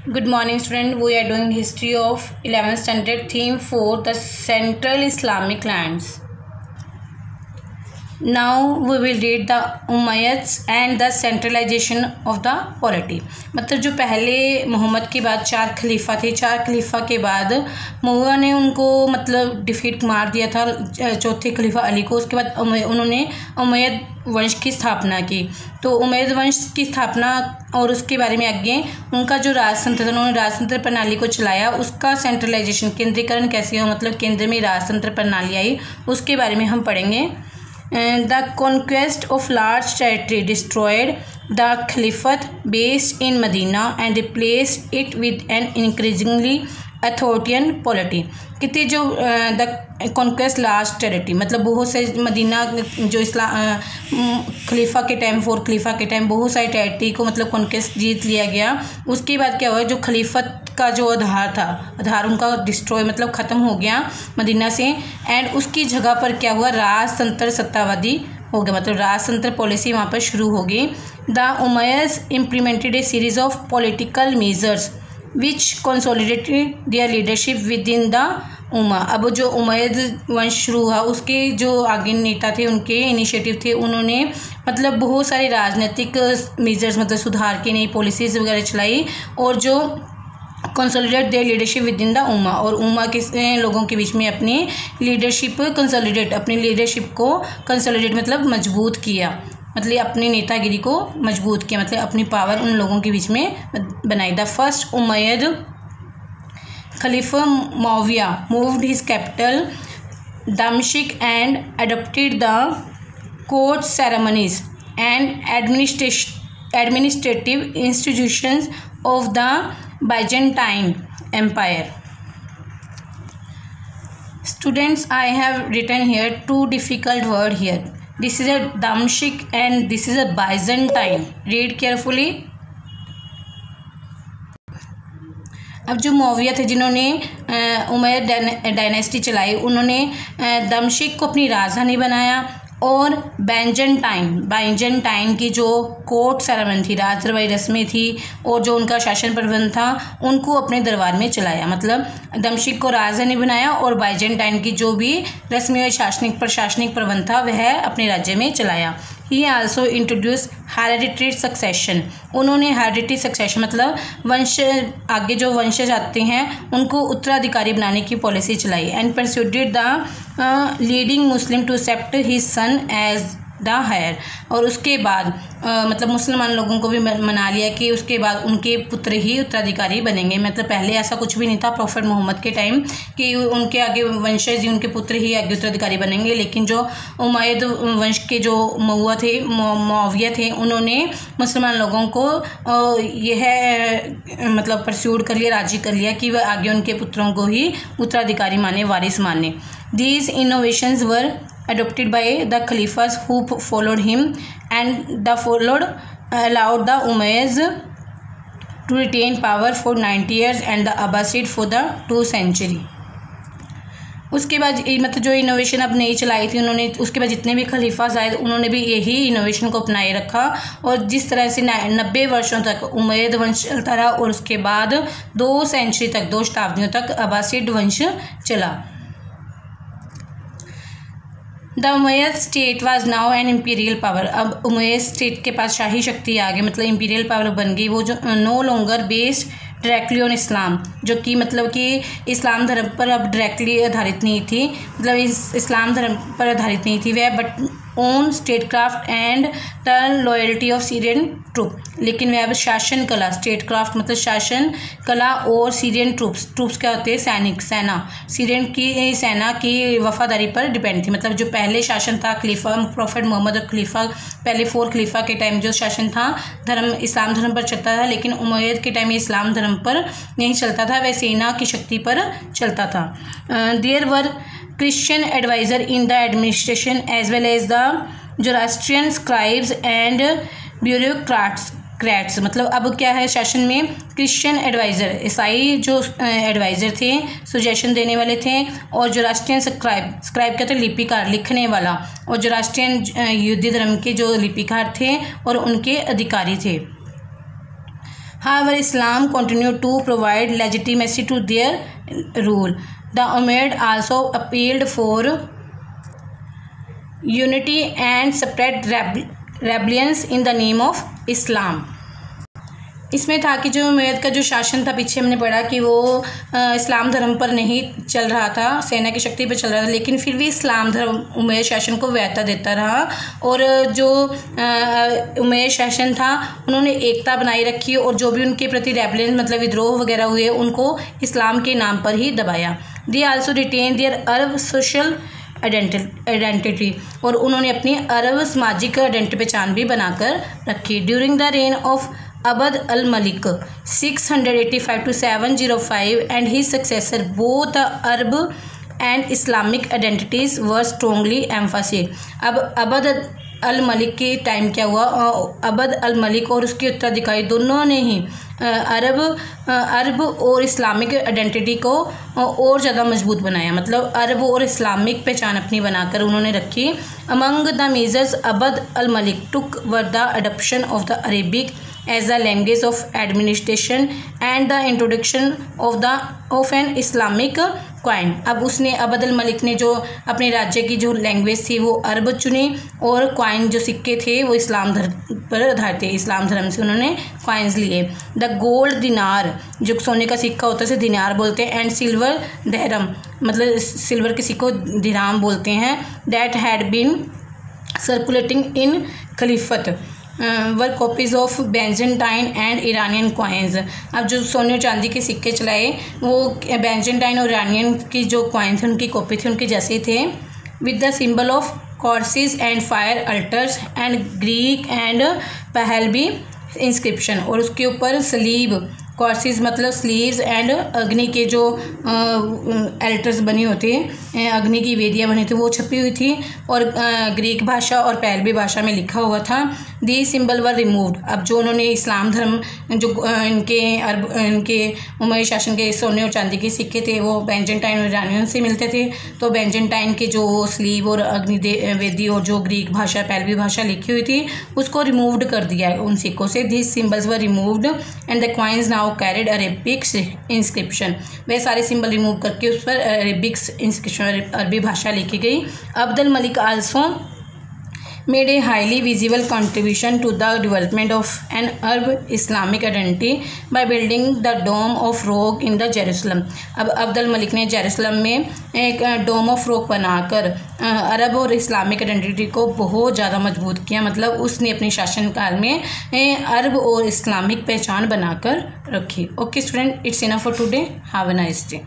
Good morning, student. We are doing history of 11th standard, theme 4, the Central Islamic lands. Now we will read the Umayyads and the centralization of the polity. मतलब जो पहले मोहम्मद के बाद चार खलीफा थे, चार खलीफा के बाद मुग़ल ने उनको मतलब डिफीट मार दिया था चौथे खलीफा अली को। उसके बाद उन्होंने उमैयद वंश की स्थापना की। तो उमैयद वंश की स्थापना और उसके बारे में आगे उनका जो राजतंत्र था, उन्होंने राजतंत्र प्रणाली को चलाया, उसका सेंट्रलाइजेशन केंद्रीकरण कैसे हो, मतलब केंद्र में राजतंत्र प्रणाली आई, उसके बारे में हम पढ़ेंगे। The conquest of large territory destroyed the caliphate based in Medina and replaced it with an increasingly authoritarian polity. कितने जो द कॉन्क्वेस्ट लार्ज टेरिटरी मतलब बहुत से मदीना जो खलीफा के टाइम फोर खलीफा के टाइम बहुत सारी टेरिटरी को मतलब कॉन्क्वेस्ट जीत लिया गया। उसके बाद क्या हुआ, जो खलीफत का जो आधार उनका डिस्ट्रॉय मतलब ख़त्म हो गया मदीना से। एंड उसकी जगह पर क्या हुआ, राजतंत्र सत्तावादी हो गया, मतलब राजतंत्र पॉलिसी वहाँ पर शुरू हो गई। The Umayyads implemented a series of political measures which consolidated their leadership with in the उमा। अब जो उमैयद वंश शुरू हुआ उसके जो आगे नेता थे, उनके इनिशिएटिव थे, उन्होंने मतलब बहुत सारे राजनीतिक मेजर्स मतलब सुधार की नई पॉलिसीज़ वगैरह चलाई और जो consolidate their leadership with in the उमा, और उमा के लोगों के बीच में अपनी लीडरशिप अपनी लीडरशिप को कंसोलिडेट मतलब मजबूत किया, मतलब अपनी नेतागिरी को मजबूत किया, मतलब अपनी पावर उन लोगों के बीच में बनाई। द फर्स्ट उमैयद खलीफा मुआविया मूव्ड हिज कैपिटल दमश्क and adopted the court ceremonies and administrative institutions of the Byzantine empire. Students, I have written here two difficult word here. This is a Damashq and this is a Byzantine. Read carefully. अब जो मौविया थे जिन्होंने Umayyad dynasty चलाई, उन्होंने दमश्क को अपनी राजधानी बनाया और बाइजेंटाइन की जो कोर्ट सेरेमनी थी, राजदरबारी रस्में थी और जो उनका शासन प्रबंध था उनको अपने दरबार में चलाया। मतलब दमश्क को राजधानी बनाया और बाइजेंटाइन की जो भी रस्मी और प्रशासनिक प्रबंध था वह अपने राज्य में चलाया। ही आल्सो इंट्रोड्यूस हेरिडिटरी सक्सेशन। उन्होंने हेरिडिटरी सक्सेशन मतलब आगे जो वंशज आते हैं उनको उत्तराधिकारी बनाने की पॉलिसी चलाई। And persuaded the leading Muslim to accept his son as the heir. और उसके बाद मतलब मुसलमान लोगों को भी मना लिया कि उसके बाद उनके पुत्र ही उत्तराधिकारी बनेंगे। मतलब पहले ऐसा कुछ भी नहीं था प्रॉफेट मोहम्मद के टाइम कि उनके आगे वंशज ही उनके पुत्र ही आगे उत्तराधिकारी बनेंगे, लेकिन जो उमैयद वंश के जो मुआविया थे उन्होंने मुसलमान लोगों को यह मतलब परस्यूड कर लिया, राजी कर लिया कि वह आगे उनके पुत्रों को ही उत्तराधिकारी माने, वारिस माने। These innovations were adopted by the caliphs who followed him, and the followed allowed the Umayyads to retain power for 90 years and the Abbasid for the 2 centuries. उसके बाद मतलब जो इनोवेशन अब नई चलाई थी उन्होंने, उसके बाद जितने भी खलीफा आए उन्होंने भी यही इनोवेशन को अपनाए रखा और जिस तरह से 90 वर्षों तक उमैयद वंश चलता रहा और उसके बाद 2 सेंचुरी तक 2 शताब्दियों तक अब्बासिड वंश चला। The Umayyad state was now an imperial power. अब उमैयद स्टेट के पास शाही शक्ति आ गई, मतलब इम्पीरियल पावर बन गई। वो जो no longer based directly on Islam, जो कि मतलब कि इस्लाम धर्म पर अब डायरेक्टली आधारित नहीं थी, मतलब इस्लाम धर्म पर आधारित नहीं थी वह, but own state craft and the loyalty of Syrian troop. लेकिन वह अब शासन कला, स्टेट क्राफ्ट मतलब शासन कला और सीरियन ट्रूप्स क्या होते हैं, सीरियन की सेना की वफादारी पर डिपेंड थी। मतलब जो पहले शासन था खलीफा प्रॉफेट मोहम्मद और खलीफा पहले 4 खलीफा के टाइम जो शासन था इस्लाम धर्म पर चलता था, लेकिन उमैयद के टाइम इस्लाम धर्म पर नहीं चलता था, वह सेना की शक्ति पर चलता था। There were Christian advisor in the administration as well as the Zoroastrian scribes and bureaucrats। मतलब अब क्या है, शासन में क्रिश्चियन एडवाइज़र, ईसाई जो एडवाइज़र थे, सुजेशन देने वाले थे, और जोरास्ट्रियन स्क्राइब क्या थे, लिपिकार, लिखने वाला, और जोरास्ट्रियन यहूदी धर्म के जो लिपिकार थे और उनके अधिकारी थे। However, Islam continued to provide legitimacy to their rule. The Umayyad also appealed for unity and spread rebellions in the name of Islam. इसमें था कि जो उमैयद का जो शासन था, पीछे हमने पढ़ा कि वो इस्लाम धर्म पर नहीं चल रहा था, सेना की शक्ति पर चल रहा था, लेकिन फिर भी इस्लाम धर्म उमैयद शासन को वैधता देता रहा। और जो उमैयद शासन था उन्होंने एकता बनाई रखी और जो भी उनके प्रति रेबलियन मतलब विद्रोह वगैरह हुए उनको इस्लाम के नाम पर ही दबाया। They also retain their Arab social identity, और उन्होंने अपनी अरब सामाजिक आइडेंटिटी पहचान भी बनाकर रखी। During the rain of Abd al-Malik 685 to 705 and his successor, both the Arab and Islamic identities were strongly emphasized. अब अबद अल मलिक के टाइम क्या हुआ, अबद अल मलिक और उसके उत्तराधिकारी दोनों ने ही अरब और इस्लामिक आइडेंटिटी को और ज़्यादा मजबूत बनाया, मतलब अरब और इस्लामिक पहचान अपनी बनाकर उन्होंने रखी। Among the measures Abd al Malik took were the adoption of the Arabic as the language of administration and the introduction of an Islamic coin. अब उसने अबद अल मलिक ने जो अपने राज्य की जो लैंग्वेज थी वो अरब चुनी और कॉइन जो सिक्के थे वो इस्लाम धर्म पर आधारित थे, इस्लाम धर्म से उन्होंने कॉइन्स लिए। द गोल्ड दिनार जो सोने का सिक्का होता है उसे दिनार बोलते हैं, एंड सिल्वर दहरम मतलब सिल्वर के सिक्को दिराम बोलते हैं। That had been circulating in खलीफत were copies of Byzantine and Iranian coins. अब जो सोने और चांदी के सिक्के चलाए वो बेंजेंटाइन और ईरानियन की जो कॉइन्स थे उनकी कॉपी थी, उनके जैसे थे। With the symbol of crosses and fire altars and Greek and Pahlavi inscription, और उसके ऊपर सलीब, कॉर्सेस मतलब स्लीव्स एंड अग्नि के जो एल्टर्स बनी होती हैं, अग्नि की वेदियाँ बनी थी वो छपी हुई थी, और ग्रीक भाषा और पहलवी भाषा में लिखा हुआ था। The symbol were removed. अब जो उन्होंने इस्लाम धर्म जो इनके उमैयद शासन के सोने और चांदी के सिक्के थे वो बेंजेंटाइन और ईरानियन से मिलते थे, तो बेंजेंटाइन के जो स्लीव और अग्नि वेदी और जो ग्रीक भाषा पहलवी भाषा लिखी हुई थी उसको रिमूव्ड कर दिया उन सिक्कों से। This symbols were removed and the coins now carried Arabic inscription. वे सारे सिंबल रिमूव करके उस पर अरेबिक इंस्क्रिप्शन अरबी भाषा लिखी गई। Abd al Malik also made a highly visible contribution to the development of an Arab Islamic identity by building the Dome of Rock in the Jerusalem. अब अब्द अल मलिक ने Jerusalem में एक डोम ऑफ रॉक बनाकर अरब और इस्लामिक आइडेंटिटी को बहुत ज़्यादा मजबूत किया, मतलब उसने अपने शासनकाल में अरब और इस्लामिक पहचान बनाकर रखी। Okay student, it's enough for today, have a nice day.